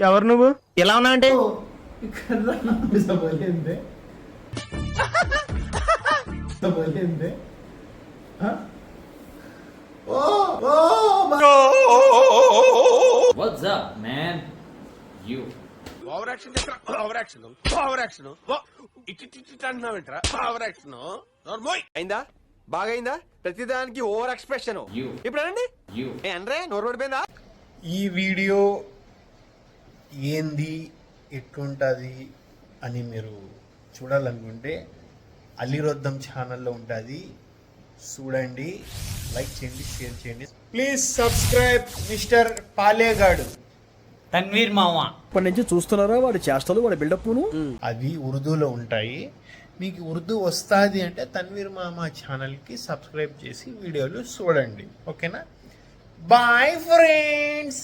ఎవరు నువ్వు ఎలా ఉన్నా అంటే What's up, man? You. Over action అంటున్నావేంట్రా ఓవర్ యాక్షన్ అయిందా బాగా అయిందా ప్రతిదానికి ఓవర్ ఎక్స్ప్రెషన్ You. ఇప్పుడు అనండి You. అనరే నోరు పడిపోయిందా ఈ వీడియో ఏంది ఎట్లుంటుంది అని మీరు చూడాలనుకుంటే అల్లిరొద్దం ఛానల్లో ఉంటుంది, చూడండి, లైక్ చేయండి, షేర్ చేయండి. ప్లీజ్ సబ్స్క్రైబ్ మిస్టర్ పాలేగాడు. తన్వీర్ మావా ఇప్పటి నుంచి చూస్తున్నారా వాడి చేష్టలు, వాడి బిల్డప్ను. అవి ఉర్దూలో ఉంటాయి. మీకు ఉర్దూ వస్తుంది అంటే తన్వీర్ మామా ఛానల్కి సబ్స్క్రైబ్ చేసి వీడియోలు చూడండి. ఓకేనా? Bye friends.